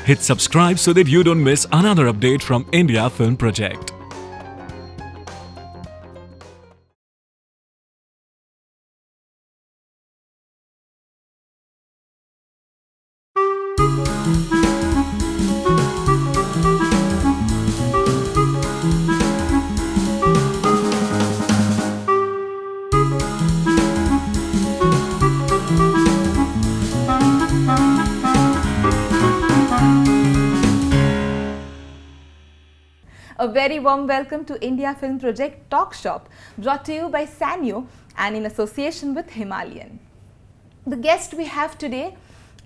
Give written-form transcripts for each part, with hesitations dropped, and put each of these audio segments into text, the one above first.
Hit subscribe so that you don't miss another update from India Film Project. A very warm welcome to India Film Project Talk Shop, brought to you by Sanyo and in association with Himalayan. The guest we have today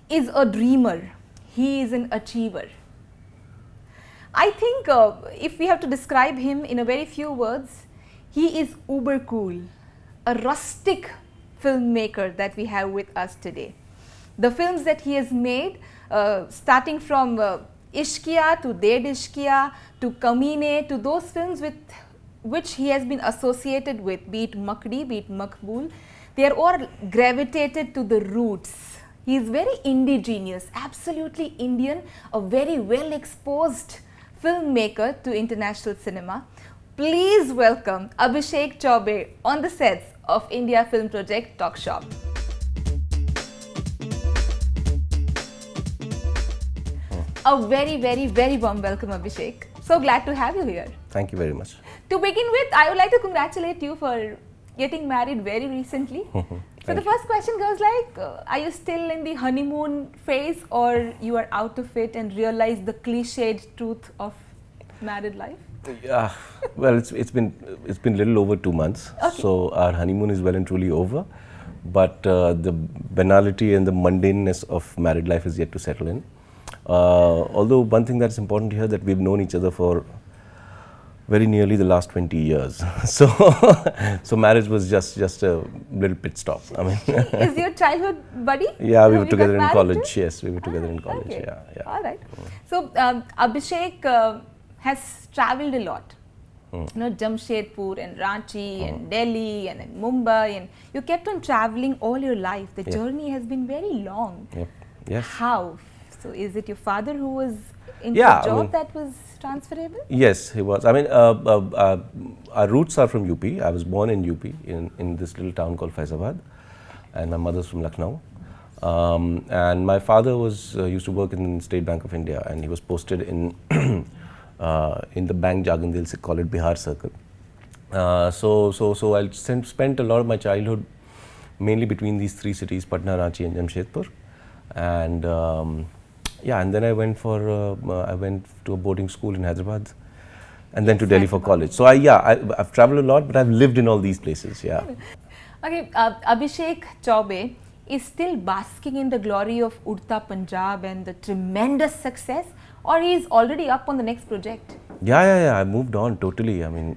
is a dreamer. He is an achiever. I think if we have to describe him in a very few words, he is uber cool, a rustic filmmaker that we have with us today. The films that he has made, starting from Ishqiya to Ded Ishqiya to Kamine, to those films with which he has been associated with, be it Makdi, be it Makbul, they are all gravitated to the roots. He is very indigenous, absolutely Indian, a very well exposed filmmaker to international cinema. Please welcome Abhishek Chaubey on the sets of India Film Project Talk Shop. A very warm welcome, Abhishek. So glad to have you here. Thank you very much. To begin with, I would like to congratulate you for getting married very recently. So the first question goes like, are you still in the honeymoon phase, or you are out of it and realize the cliched truth of married life? Yeah, well, it's been a little over 2 months, Okay. So our honeymoon is well and truly over. But the banality and the mundaneness of married life is yet to settle in. Although one thing that's important here, that we've known each other for very nearly the last 20 years. So marriage was just a little pit stop. I mean, Is your childhood buddy? yeah, we whom were you together got in married college. to? Yes, we were together in college. Okay. Yeah. All right. So Abhishek has traveled a lot. You know, Jamshedpur and Ranchi and Delhi and Mumbai, and you kept on traveling all your life. The Yep. journey has been very long. Yep. Yes. How? So is it your father who was in Yeah, the I job mean- that was transferable? Yes, he was. I mean, our roots are from UP. I was born in UP, in this little town called Faizabad, and my mother's from Lucknow. And my father used to work in State Bank of India, and he was posted in the bank jargon, they'll call it Bihar Circle. So I spent a lot of my childhood mainly between these three cities, Patna, Ranchi, and Jamshedpur, and yeah, and then I went to a boarding school in Hyderabad, and then to Delhi for college. So I've traveled a lot, but I've lived in all these places. Yeah. Okay, Abhishek Chaubey is still basking in the glory of Udta Punjab and the tremendous success, or he is already up on the next project? Yeah. I moved on totally. I mean,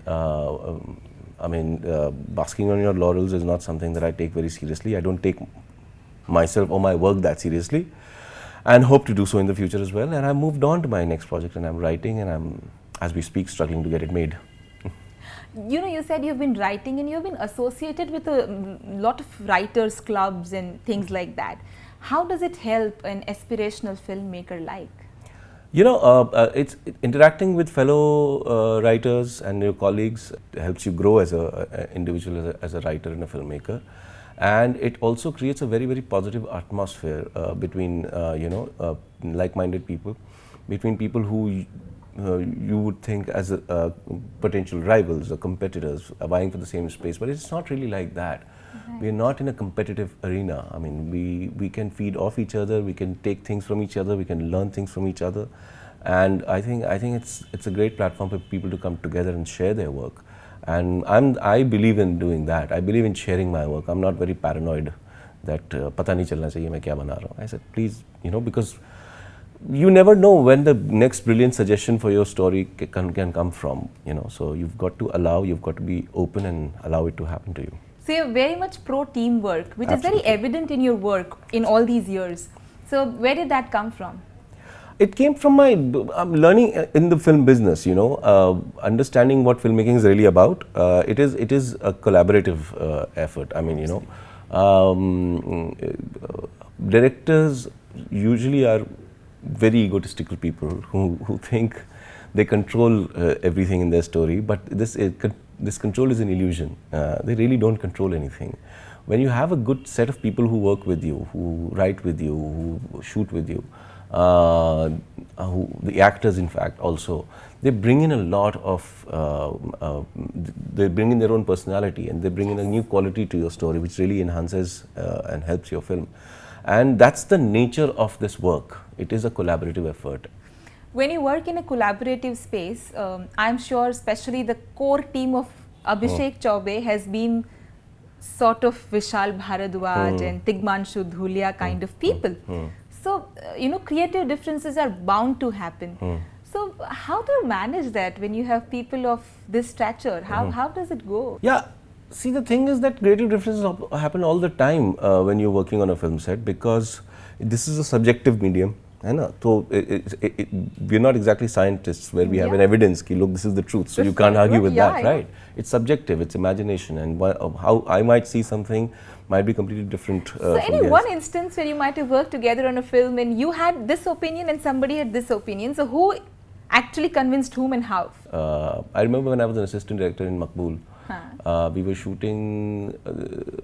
basking on your laurels is not something that I take very seriously. I don't take myself or my work that seriously, and hope to do so in the future as well. And I moved on to my next project, and I'm writing, and I'm, as we speak, struggling to get it made. You know, you said you've been writing and you've been associated with a lot of writers' clubs and things like that. How does it help an aspirational filmmaker like? You know, it's interacting with fellow writers and your colleagues helps you grow as an individual, as a writer and a filmmaker. And it also creates a very positive atmosphere between, like-minded people, between people who you would think as potential rivals or competitors vying for the same space, but it's not really like that. Right. We're not in a competitive arena. I mean, we can feed off each other, we can take things from each other, we can learn things from each other, and I think it's a great platform for people to come together and share their work. And I believe in doing that. I believe in sharing my work. I'm not very paranoid that pata nahi chalna chahiye main kya bana raha hu. I said, please, because you never know when the next brilliant suggestion for your story can come from, so you've got to be open and allow it to happen to you. So you're very much pro teamwork, which Absolutely. is very evident in your work in all these years. So where did that come from? It came from my learning in the film business, understanding what filmmaking is really about. It is a collaborative effort. I mean, directors usually are very egotistical people who think they control everything in their story, but this control is an illusion. They really don't control anything. When you have a good set of people who work with you, who write with you, who shoot with you, the actors in fact also, they bring in a lot of, they bring in their own personality, and they bring in a new quality to your story which really enhances and helps your film. And that's the nature of this work. It is a collaborative effort. When you work in a collaborative space, I'm sure especially the core team of Abhishek Chaubey has been sort of Vishal Bharadwaj and Tigmanshu Dhulia kind of people. So, creative differences are bound to happen. So, how do you manage that when you have people of this stature? How does it go? Yeah, see, the thing is that creative differences happen all the time when you're working on a film set, because this is a subjective medium. So we're not exactly scientists where we have an evidence ki, look, this is the truth, so you can't argue with that, right? It's subjective, it's imagination, and how I might see something might be completely different. So any one instance where you might have worked together on a film and you had this opinion and somebody had this opinion, so who actually convinced whom and how? I remember when I was an assistant director in Maqbool, we were shooting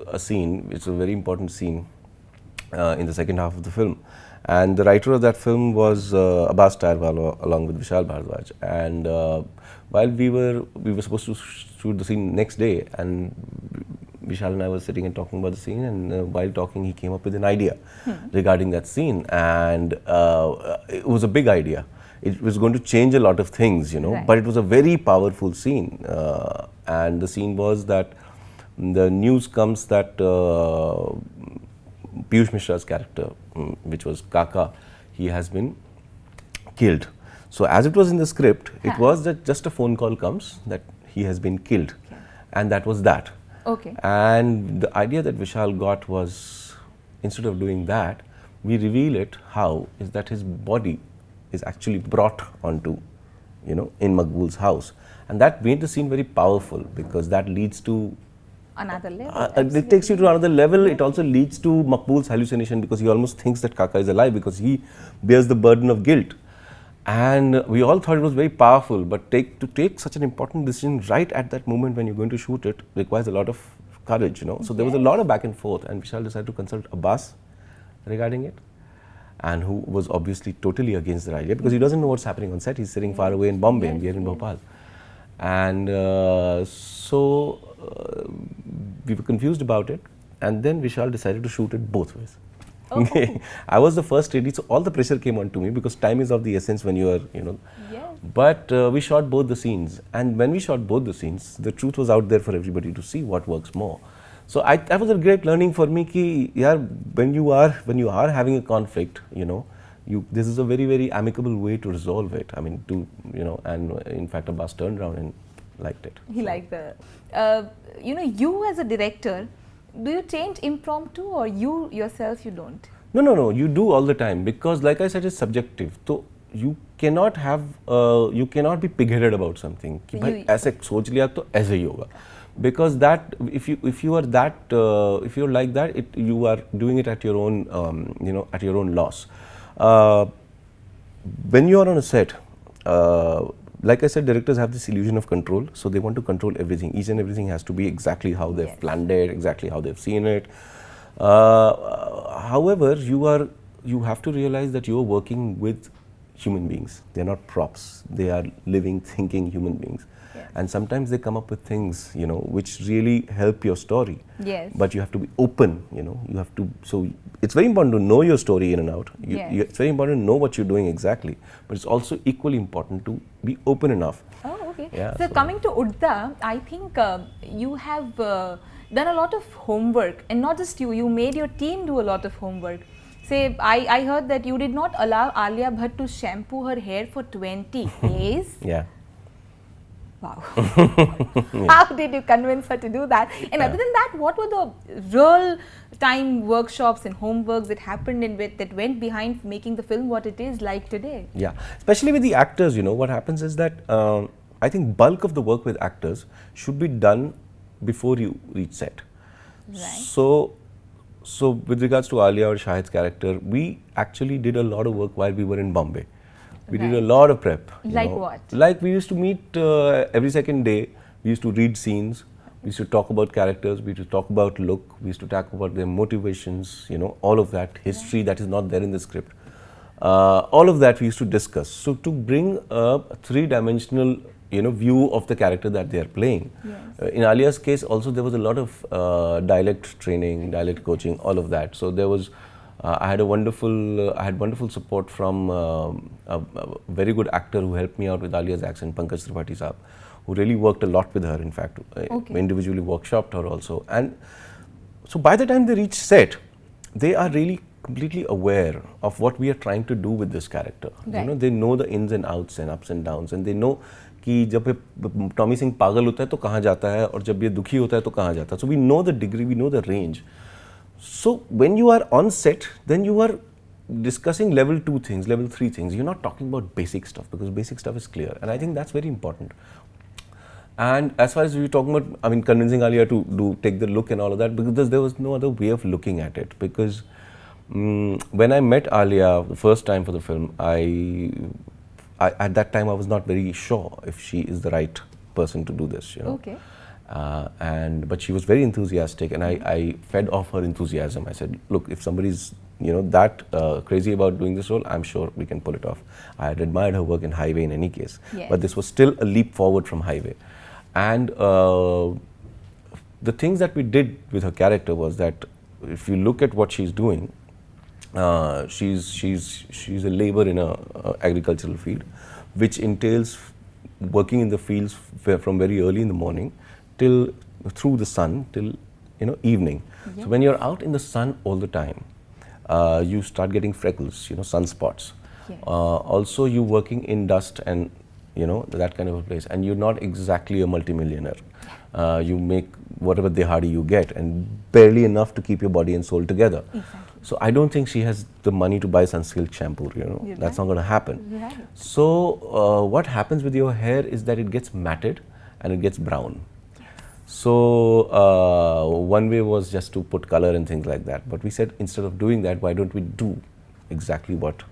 a scene, it's a very important scene in the second half of the film. And the writer of that film was Abbas Tyrewala along with Vishal Bharadwaj. And while we were supposed to shoot the scene next day, and Vishal and I were sitting and talking about the scene, and while talking he came up with an idea regarding that scene, and it was a big idea. It was going to change a lot of things, but it was a very powerful scene. And the scene was that the news comes that Piyush Mishra's character, which was Kaka, he has been killed. So as it was in the script, it was that just a phone call comes that he has been killed, and that was that. Okay. And the idea that Vishal got was, instead of doing that, we reveal it how is that his body is actually brought onto, in Maqbool's house, and that made the scene very powerful, because that leads to another level. It takes you to another level. It also leads to Maqbool's hallucination, because he almost thinks that Kaka is alive because he bears the burden of guilt. And we all thought it was very powerful, but to take such an important decision right at that moment when you're going to shoot it requires a lot of courage, So there was a lot of back and forth, and Vishal decided to consult Abbas regarding it, and who was obviously totally against the idea, because he doesn't know what's happening on set. He's sitting far away in Bombay, and we are in Bhopal. And we were confused about it, and then Vishal decided to shoot it both ways. Okay. I was the first AD, so all the pressure came onto me, because time is of the essence when you are, But we shot both the scenes, and when we shot both the scenes, the truth was out there for everybody to see what works more. So that was a great learning for me ki, when you are having a conflict, this is a very, very amicable way to resolve it. I mean, and in fact Abbas turned around and liked it. He liked the, you as a director, do you change impromptu, or you yourself you don't? No, you do all the time, because like I said, it's subjective. So you cannot be pig-headed about something. कि भाई ऐसे सोच लिया तो ऐसे ही होगा. Because that, if you're like that, you are doing it at your own, at your own loss. When you are on a set, like I said, directors have this illusion of control, so they want to control everything. Each and everything has to be exactly how they've planned it, exactly how they've seen it. However, you have to realize that you are working with human beings. They are not props. They are living, thinking human beings. Yes. And sometimes they come up with things, which really help your story. Yes. But you have to be open, you have to, so it's very important to know your story in and out. It's very important to know what you're doing exactly. But it's also equally important to be open enough. Oh, okay. Yeah, so coming to Udda, I think you have done a lot of homework, and not just you made your team do a lot of homework. Say, I heard that you did not allow Alia Bhatt to shampoo her hair for 20 days. Yeah. Wow. How did you convince her to do that? And other than that, what were the real time workshops and homeworks that happened that went behind making the film what it is like today? Yeah, especially with the actors, what happens is that I think bulk of the work with actors should be done before you reach set. Right. So So with regards to Alia or Shahid's character, we actually did a lot of work while we were in Bombay. We did a Right. lot of prep. you Like know. what? Like we used to meet every second day. We used to read scenes. We used to talk about characters. We used to talk about look. We used to talk about their motivations. All of that history that is not there in the script. All of that we used to discuss. So to bring a three-dimensional, view of the character that they are playing. Yes. In Alia's case, also there was a lot of dialect training, dialect coaching, all of that. So there was. I had wonderful support from a very good actor who helped me out with Alia's accent, Pankaj Tripathi Saab, who really worked a lot with her. In fact, Okay. individually workshopped her also. And so by the time they reach set, they are really completely aware of what we are trying to do with this character. Right. They know the ins and outs and ups and downs, and they know कि जब Tommy Singh पागल होता है तो कहाँ जाता है और जब ये दुखी होता है तो कहाँ जाता है. So we know the degree, we know the range. So when you are on set, then you are discussing level 2 things, level 3 things. You're not talking about basic stuff because basic stuff is clear, and I think that's very important. And as far as we were talking about, convincing Alia to take the look and all of that, because there was no other way of looking at it. Because when I met Alia the first time for the film, I at that time I was not very sure if she is the right person to do this. Okay. But she was very enthusiastic, and I fed off her enthusiasm. I said, look, if somebody's that crazy about doing this role, I'm sure we can pull it off. I had admired her work in Highway in any case, Yes. but this was still a leap forward from Highway. And the things that we did with her character was that if you look at what she's doing, she's a labor in a agricultural field, which entails working in the fields from very early in the morning till through the sun till evening. Yeah. So when you're out in the sun all the time, you start getting freckles, sunspots. Yes. Also, you working in dust and that kind of a place, and you're not exactly a multimillionaire. You make whatever dehadi you get, and barely enough to keep your body and soul together. Exactly. So I don't think she has the money to buy Sunsilk shampoo. You're That's right. not going to happen. Right. So what happens with your hair is that it gets matted and it gets brown. So one way was just to put color and things like that. But we said instead of doing that, why don't we do exactly what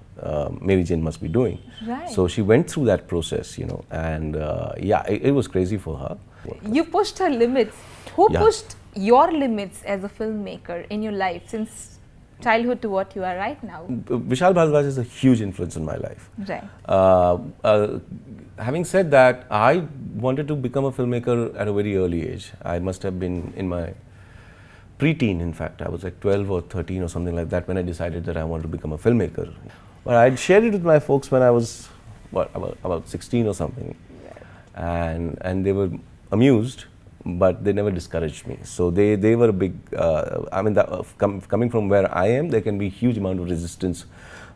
Mary Jane must be doing? Right. So she went through that process, and it was crazy for her. You pushed her limits. Who Yeah. pushed your limits as a filmmaker in your life since childhood to what you are right now? Vishal Bhardwaj is a huge influence in my life. Right. Having said that, I wanted to become a filmmaker at a very early age. I must have been in my pre-teen, in fact. I was like 12 or 13 or something like that when I decided that I wanted to become a filmmaker. But I'd shared it with my folks when I was, about 16 or something. And they were amused, but they never discouraged me. So they were a big, coming from where I am, there can be huge amount of resistance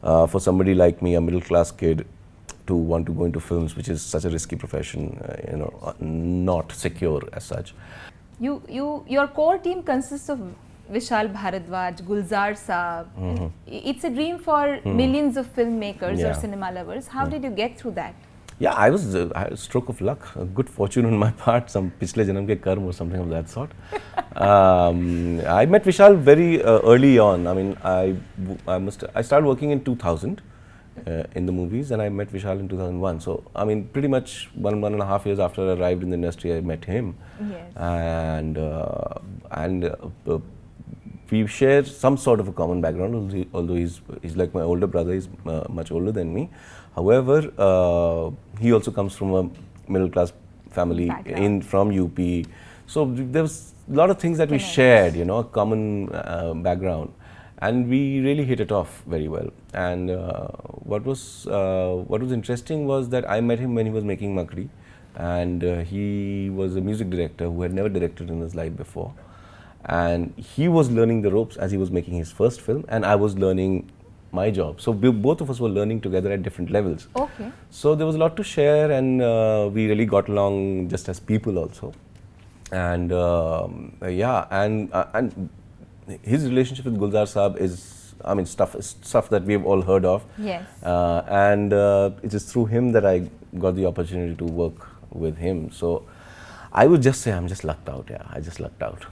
for somebody like me, a middle class kid, to want to go into films, which is such a risky profession, not secure as such. Your core team consists of Vishal Bharadwaj, Gulzar Saab. It's a dream for millions of filmmakers or Yeah. cinema lovers. How did you get through that? Yeah, I had a stroke of luck, a good fortune on my part, some pichle janam ke karm or something of that sort. I met Vishal very early on. I started working in 2000 in the movies, and I met Vishal in 2001. So, pretty much one and a half years after I arrived in the industry, I met him. Yes. And we share some sort of a common background, although he's like my older brother. He's much older than me. However, he also comes from a middle class family Background. from UP. So there was a lot of things that we Connects. shared, a common background, and we really hit it off very well. And what was interesting was that I met him when he was making Makri, and he was a music director who had never directed in his life before. And he was learning the ropes as he was making his first film, and I was learning my job. So both of us were learning together at different levels. Okay. So there was a lot to share, and we really got along just as people also. And and his relationship with Gulzar Saab is, stuff that we've all heard of. Yes. And it is through him that I got the opportunity to work with him. So I would just say I'm just lucked out. Yeah, I just lucked out.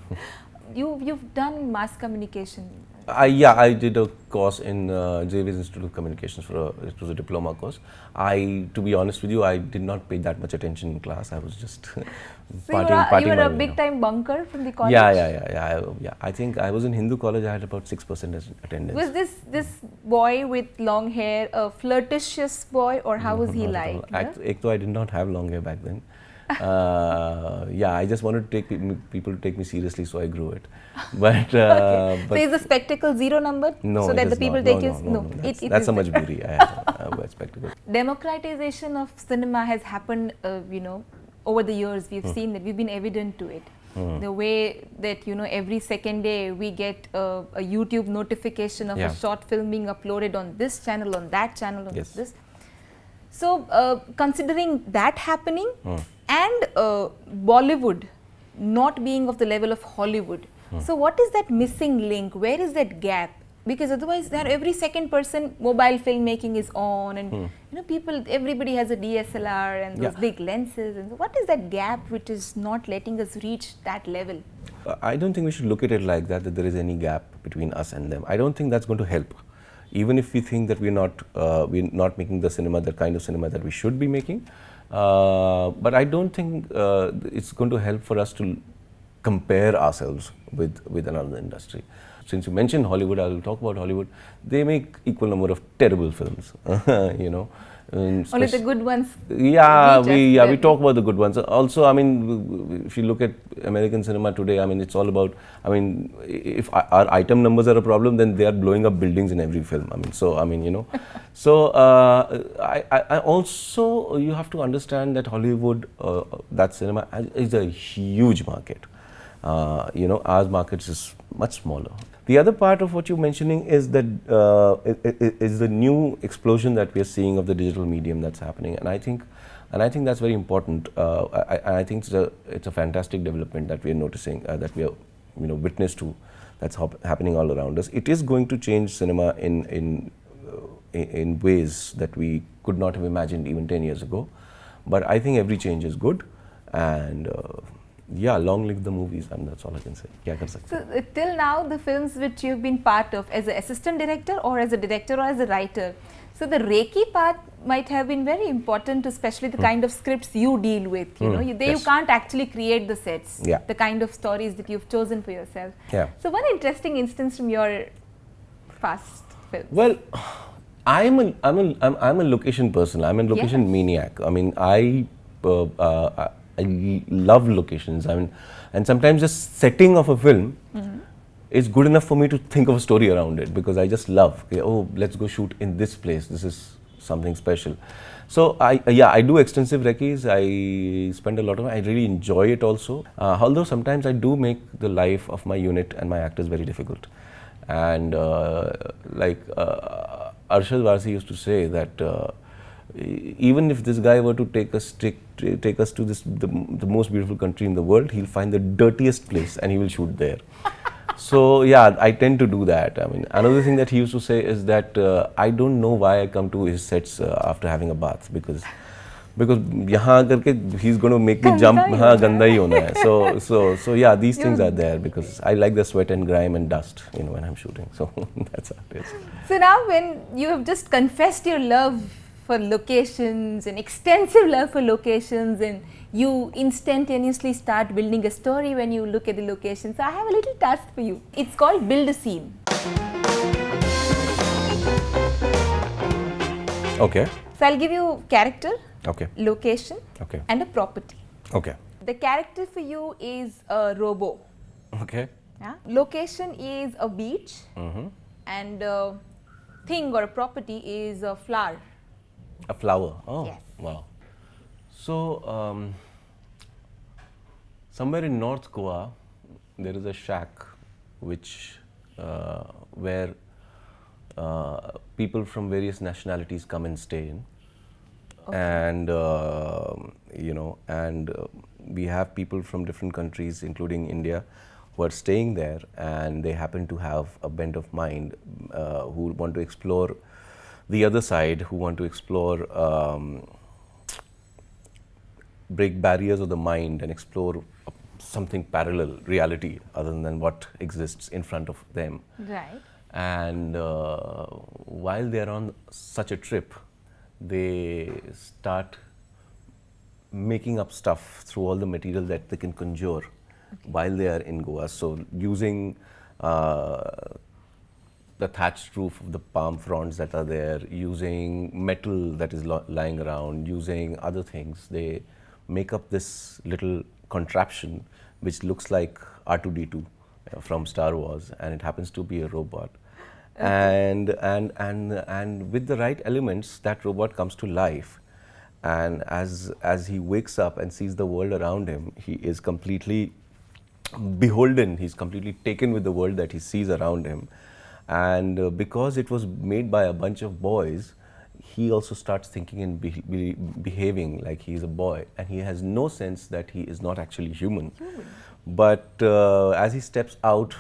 you've done mass communication. I did a course in Xavier's Institute of Communications it was a diploma course. To be honest with you, I did not pay that much attention in class. I was just So partying. you were a my way, big time bunker from the college. Yeah. I think I was in Hindu college. I had about 6% attendance. Was this boy with long hair a flirtatious boy, or how was he Not at all. like? Ek to I did not have long hair back then. I just wanted to take people to take me seriously, so I grew it. But, So but is the spectacle 0 number? no, so it that the is people not. take No, you. no, no, It that's is a majburi. I have a spectacle. Democratization of cinema has happened, over the years. We've seen that, we've been evident to it. The way that, every second day we get a YouTube notification of Yeah. a short film being uploaded on this channel, on that channel, on Yes. this. So, considering that happening and Bollywood not being of the level of Hollywood, so what is that missing link? Where is that gap? Because otherwise, there every second person mobile filmmaking is on, and everybody has a DSLR and those Yeah. big lenses. And so what is that gap which is not letting us reach that level? I don't think we should look at it like that there is any gap between us and them. I don't think that's going to help. Even if we think that we're not making the cinema, the kind of cinema that we should be making. But I don't think it's going to help for us to compare ourselves with another industry. Since you mentioned Hollywood, I will talk about Hollywood. They make equal number of terrible films, Only the good ones. Yeah, reach us we then. talk about the good ones. Also, I mean, if you look at American cinema today, I mean, it's all about. I mean, if our item numbers are a problem, then they are blowing up buildings in every film. I mean, so I also you have to understand that Hollywood, that cinema is a huge market. Our market is much smaller. The other part of what you're mentioning is that is the new explosion that we are seeing of the digital medium that's happening, and I think that's very important. I think it's a fantastic development that we are noticing, that we are witness to, that's happening all around us. It is going to change cinema in ways that we could not have imagined even 10 years ago. But I think every change is good, and long live the movies, and that's all I can say. Kya kar sakte? So till now, the films which you've been part of as an assistant director or as a director or as a writer, so the Reiki part might have been very important, especially the kind of scripts you deal with. You Yes. can't actually create the sets, Yeah. the kind of stories that you've chosen for yourself. Yeah. So one interesting instance from your past films. Well, I'm a location person. I'm a location Yes. maniac. I mean, I love locations. I mean, and sometimes just setting of a film is good enough for me to think of a story around it, because I just love. Okay, oh, let's go shoot in this place. This is something special. So I do extensive recce's. I spend a lot of. I really enjoy it also. Although sometimes I do make the life of my unit and my actors very difficult. And Arshad Varsi used to say that even if this guy were to take us to the most beautiful country in the world, he'll find the dirtiest place and he will shoot there. So yeah, I tend to do that. I mean, another thing that he used to say is that I don't know why I come to his sets after having a bath, because यहाँ करके he's going to make me jump. हाँ, गंदा ही होना है. So yeah, these things are there because I like the sweat and grime and dust, when I'm shooting. So that's how it is. So now when you have just confessed your love for locations, and extensive love for locations, and you instantaneously start building a story when you look at the location. So I have a little task for you. It's called Build a Scene. Okay. So I'll give you character, Okay. location, Okay. and a property. Okay. The character for you is a robo. Okay. Yeah? Location is a beach, and thing or a property is a flower. A flower. Oh. Yes. Wow. So somewhere in North Goa, there is a shack which where people from various nationalities come and stay in. Okay. And we have people from different countries, including India, who are staying there, and they happen to have a bent of mind, who want to explore the other side, who want to explore, break barriers of the mind and explore something parallel reality other than what exists in front of them. Right. And while they are on such a trip, they start making up stuff through all the material that they can conjure while they are in Goa. So using the thatched roof of the palm fronds that are there, using metal that is lying around, using other things, they make up this little contraption which looks like R2D2 from Star Wars, and it happens to be a robot. And with the right elements, that robot comes to life. And as he wakes up and sees the world around him, he is completely beholden. He's completely taken with the world that he sees around him. And because it was made by a bunch of boys, he also starts thinking and behaving like he's a boy, and he has no sense that he is not actually human. But as he steps out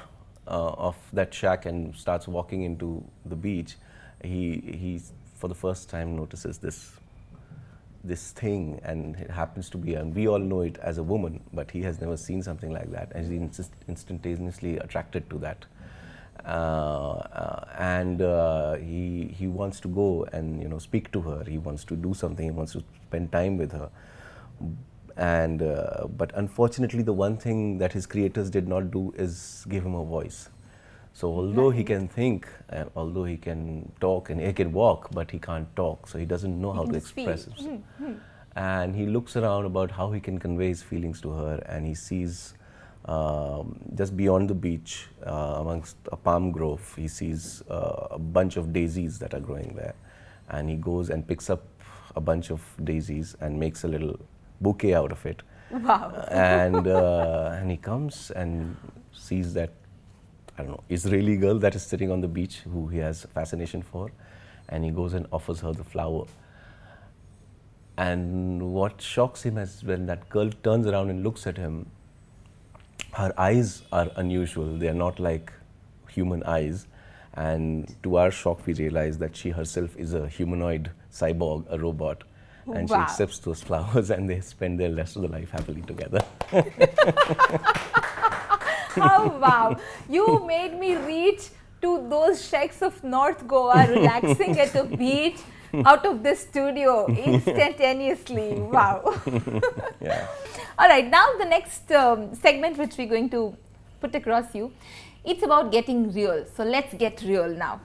of that shack and starts walking into the beach, he for the first time notices this thing, and it happens to be, and we all know it as a woman, but he has never seen something like that, and he's instantaneously attracted to that. He wants to go and speak to her. He wants to do something. He wants to spend time with her. And but unfortunately, the one thing that his creators did not do is give him a voice. So although he can think, and although he can talk and he can walk, but he can't talk. So he doesn't know how to express himself. And he looks around about how he can convey his feelings to her, and he sees. Just beyond the beach, amongst a palm grove, he sees a bunch of daisies that are growing there, and he goes and picks up a bunch of daisies and makes a little bouquet out of it. Wow! And he comes and sees that, I don't know, Israeli girl that is sitting on the beach, who he has a fascination for, and he goes and offers her the flower. And what shocks him is when that girl turns around and looks at him. Her eyes are unusual. They are not like human eyes. And to our shock, we realize that she herself is a humanoid cyborg, a robot. And she accepts those flowers, and they spend their rest of their life happily together. Oh, wow. You made me reach to those shacks of North Goa, relaxing at a beach, out of this studio instantaneously. Wow. Yeah. All right, now the next segment which we're going to put across you, it's about getting real. So let's get real now.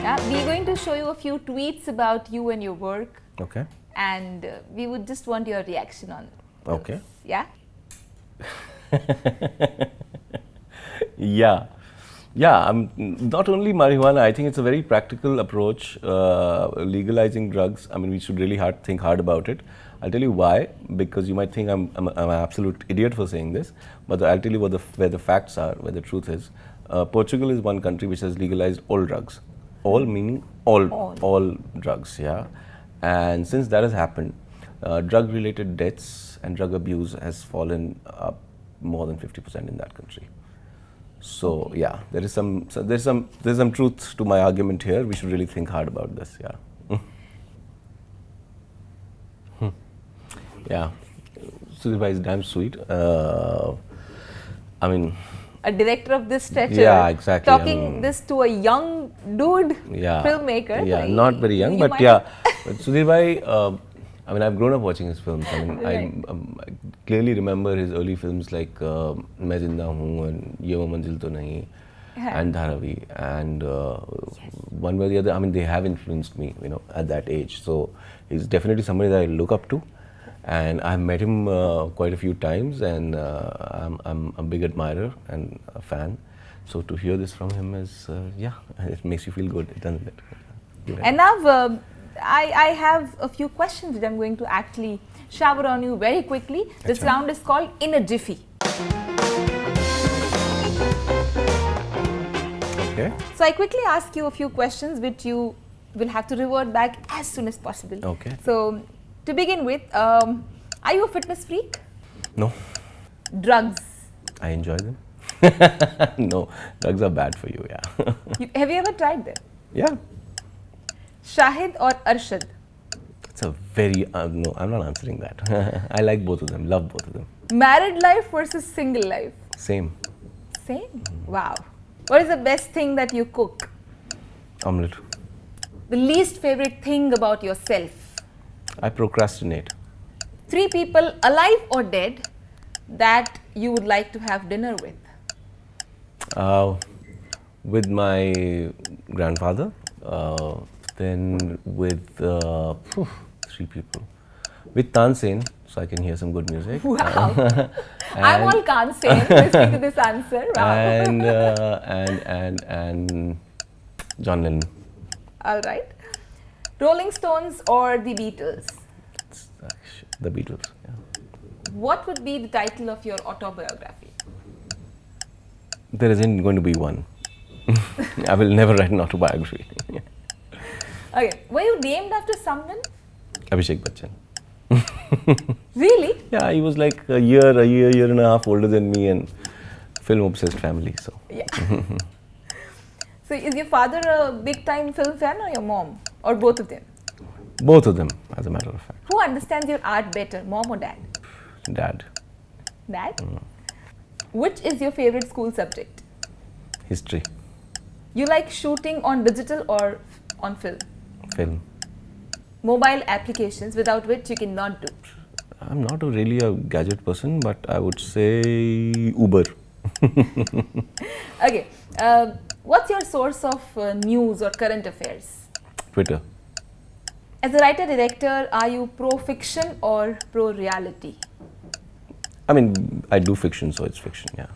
Yeah, we're going to show you a few tweets about you and your work. Okay. And we would just want your reaction on those. Okay. Yeah? Yeah. Yeah, not only marijuana, I think it's a very practical approach, legalizing drugs. I mean, we should really think hard about it. I'll tell you why, because you might think I'm an absolute idiot for saying this, but I'll tell you where the facts are, where the truth is. Portugal is one country which has legalized all drugs. All meaning all drugs, yeah. And since that has happened, drug-related deaths and drug abuse has fallen up more than 50% in that country. So yeah, there's some truth to my argument here. We should really think hard about this. Yeah. Yeah, Sudhir bhai is damn sweet. I mean, a director of this stature. Yeah, exactly. Talking this to a young dude, filmmaker. Yeah, not very young, but yeah. But Sudhir bhai. I mean, I've grown up watching his films. I mean, I clearly remember his early films like Main Zinda Hoon and Ye Wo Manzil To Nahi and Dharavi. And one way or the other, I mean, they have influenced me, at that age. So he's definitely somebody that I look up to. And I've met him quite a few times, and I'm a big admirer and a fan. So to hear this from him is, it makes you feel good, doesn't it? And now, I have a few questions which I'm going to actually shower on you very quickly. This round is called In a Jiffy. Okay. So I quickly ask you a few questions which you will have to revert back as soon as possible. Okay. So to begin with, are you a fitness freak? No. Drugs? I enjoy them. No, drugs are bad for you, yeah. Have you ever tried them? Yeah. Shahid or Arshad? It's a very, no, I'm not answering that. I like both of them, love both of them. Married life versus single life? Same. Same? Wow. What is the best thing that you cook? Omelette. The least favorite thing about yourself? I procrastinate. 3 people, alive or dead, that you would like to have dinner with? With my grandfather, then with 3 people. With Tansen, so I can hear some good music. Wow. I'm all can't say listening to this answer. Wow. And John Lennon. All right. Rolling Stones or the Beatles? The Beatles. Yeah. What would be the title of your autobiography? There isn't going to be one. I will never write an autobiography. Okay. Were you named after someone? Abhishek Bachchan. Really? Yeah, he was like a year and a half older than me, and film obsessed family. So Yeah. So is your father a big time film fan or your mom? Or both of them? both of them, as a matter of fact. Who understands your art better, mom or dad? Dad, Dad? Which is your favorite school subject? history, You like shooting on digital or on film? film. Mobile applications without which you cannot do. I'm not really a gadget person, but I would say Uber. Okay. What's your source of news or current affairs? Twitter. As a writer director, are you pro fiction or pro reality? I mean, I do fiction, so it's fiction, yeah.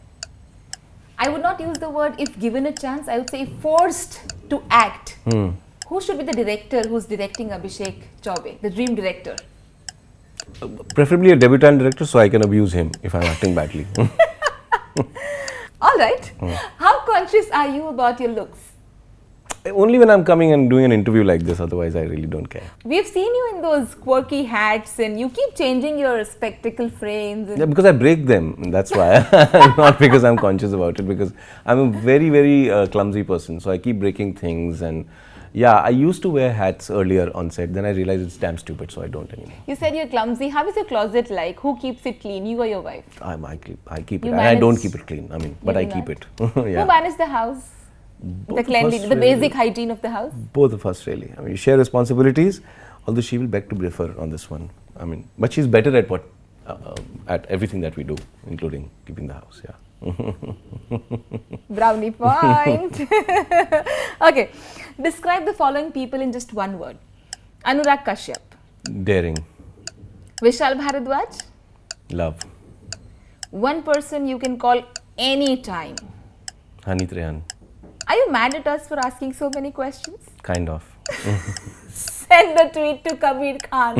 I would not use the word if given a chance, I would say if forced to act. Who should be the director who's directing Abhishek Chaubey, the dream director? Preferably a debutant director, so I can abuse him if I'm acting badly. All right. How conscious are you about your looks? Only when I'm coming and doing an interview like this, otherwise I really don't care. We've seen you in those quirky hats and you keep changing your spectacle frames. And Yeah, because I break them, that's why. Not because I'm conscious about it, because I'm a very, very clumsy person, so I keep breaking things. And yeah, I used to wear hats earlier on set, then I realized it's damn stupid, so I don't anymore. You said you're clumsy. How is your closet like? Who keeps it clean? You or your wife? I keep it, You and I don't manage- keep it clean, I mean, You but I do keep not. it. Who Yeah. manages the house? Both The of cleanliness, us the really. basic hygiene of the house? Both of us really. I mean, we share responsibilities, although she will beg to differ on this one. I mean, but she's better at at everything that we do, including keeping the house, yeah. Brownie point. Okay. Describe the following people in just one word. Anurag Kashyap. Daring, Vishal Bharadwaj. love, One person you can call anytime. Hani Trehan, Are you mad at us for asking so many questions? kind of. Send a tweet to Kabir Khan.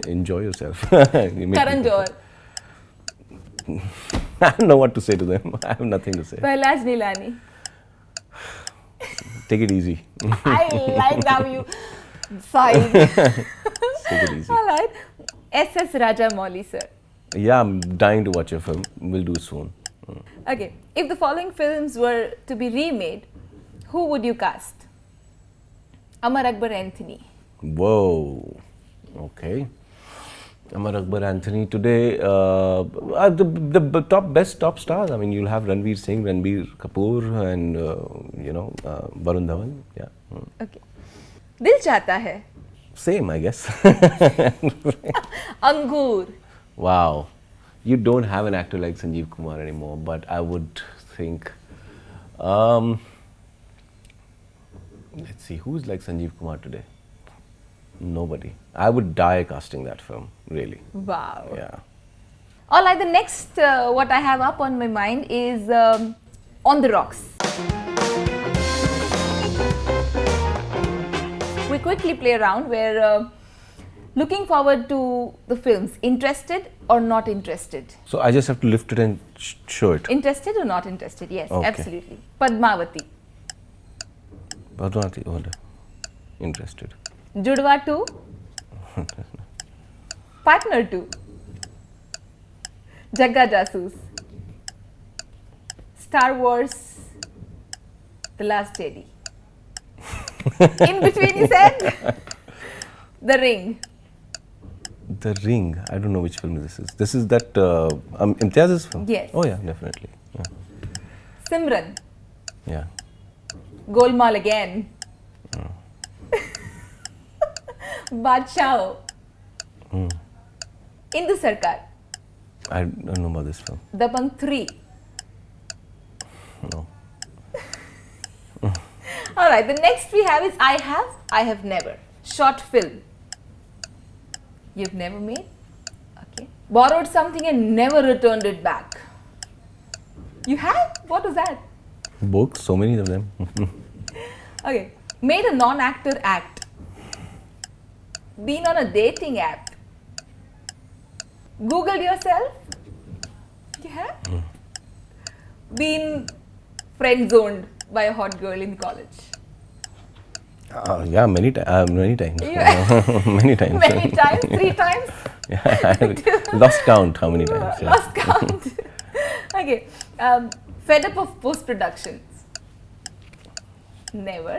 Enjoy yourself. You make Karan me- Johar. I don't know what to say to them. I have nothing to say. Prahlad Nilani. Take it easy. I like how you sighed. Take it easy. All right. S.S. Rajamouli, sir. Yeah, I'm dying to watch your film. We'll do it soon. Okay. If the following films were to be remade, who would you cast? Amar Akbar Anthony. Whoa. Okay. Amar Akbar Anthony today, the best top stars. I mean, you'll have Ranveer Singh, Ranbir Kapoor, and Varun Dhawan. Yeah. Okay. Dil Chahta Hai. Same, I guess. Angur. Wow. You don't have an actor like Sanjeev Kumar anymore, but I would think. Let's see, who's like Sanjeev Kumar today? Nobody. I would die casting that film, really. Wow. Yeah. All right. The next, what I have up on my mind is On the Rocks. We quickly play around where looking forward to the films, interested or not interested? So I just have to lift it and show it. Interested or not interested? Yes, Okay. absolutely. Padmavati. Padmavati, oh, interested. Judwa 2. Partner 2. Jagga Jasoos. Star Wars The Last Jedi. In between, he said. The Ring. The Ring. I don't know which film this is. This is that Imtiaz's film? Yes. Oh yeah, definitely. Yeah. Simran. Yeah. Golmaal again. Badshah. Indu Sarkar. I don't know about this film. Dabangg 3. No. Alright, the next we have is I Have Never. Short film. You've never made? Okay. Borrowed something and never returned it back. You have? What was that? Books, so many of them. Okay. Made a non-actor act. Been on a dating app. Googled yourself? You have? Been friend-zoned by a hot girl in college. Yeah, many times. Many times. Yeah. Many times. Many times? 3 times? Yeah, I lost count how many times. Yeah. Lost count. Okay. Fed up of post-productions? Never.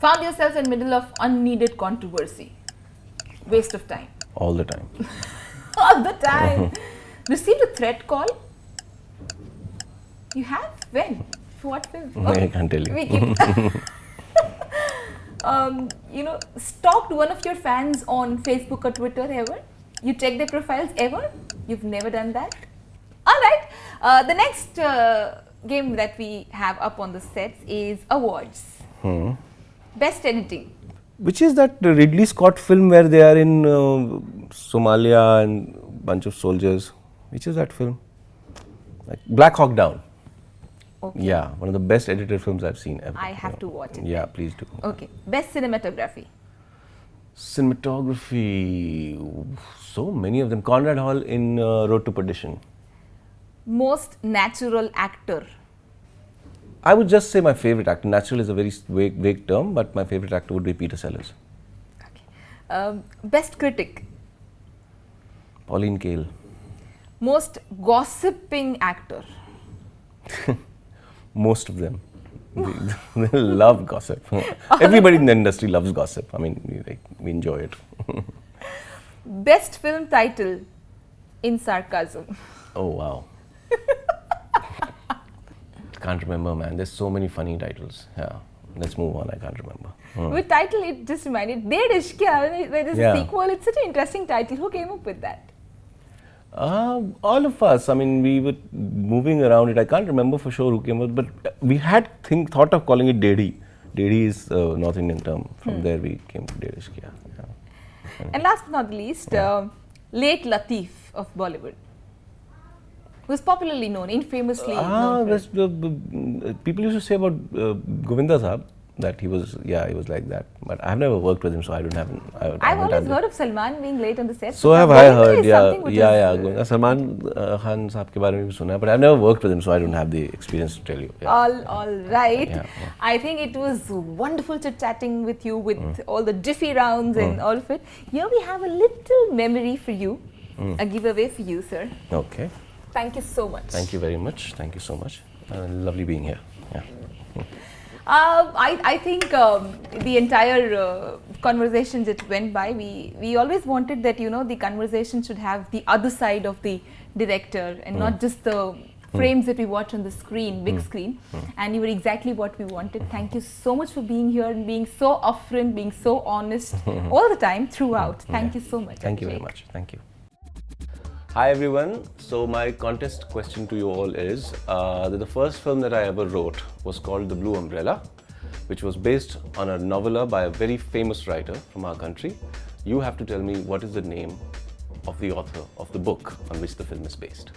Found yourself in middle of unneeded controversy? Waste of time. All the time. All the time. Received a threat call? You have? When? For what film? I can't tell you. We keep stalked one of your fans on Facebook or Twitter ever? You check their profiles ever? You've never done that? Alright, the next game that we have up on the sets is awards. Best editing. Which is that Ridley Scott film where they are in Somalia and bunch of soldiers? Which is that film? Like Black Hawk Down. Okay. Yeah, one of the best edited films I've seen ever. I have to watch it. Yeah, please do. Okay. Best cinematography. Cinematography, so many of them. Conrad Hall in Road to Perdition. Most natural actor. I would just say my favorite actor. Natural is a very vague term, but my favorite actor would be Peter Sellers. Okay. Best critic. Pauline Kael. Most gossiping actor. Most of them. They love gossip. Everybody in the industry loves gossip. I mean, we enjoy it. Best film title in sarcasm. Oh, wow. Can't remember, man. There's so many funny titles. Yeah. Let's move on. I can't remember. With title, it just reminded. Ded Ishqiya, where there's a sequel. It's such an interesting title. Who came up with that? All of us. I mean, we were moving around it. I can't remember for sure who came up, but we had thought of calling it Dedi. Dedi is a North Indian term. From there we came to Ded Ishqiya. Yeah. And last but not least, late Latif of Bollywood. Was popularly known, infamously known. People used to say about Govinda Sahab that he was like that. But I've never worked with him, so I don't have. I've always heard of Salman being late on the set. So have I heard, yeah. Salman Khan Sahab ke baare mein bhi suna, but I've never worked with him, so I don't have the experience to tell you. Yeah. All right. Yeah. I think it was wonderful chit-chatting with you with all the Jiffy rounds and all of it. Here we have a little memory for you, a giveaway for you, sir. Okay. Thank you so much. Thank you very much. Thank you so much. Lovely being here. Yeah. I think the entire conversation that went by, we always wanted that, the conversation should have the other side of the director and not just the frames that we watch on the screen, big screen. And you were exactly what we wanted. Thank you so much for being here and being so upfront, being so honest all the time throughout. Thank you so much. Thank you very much. Thank you. Hi everyone. So my contest question to you all is that the first film that I ever wrote was called The Blue Umbrella, which was based on a novella by a very famous writer from our country. You have to tell me what is the name of the author of the book on which the film is based.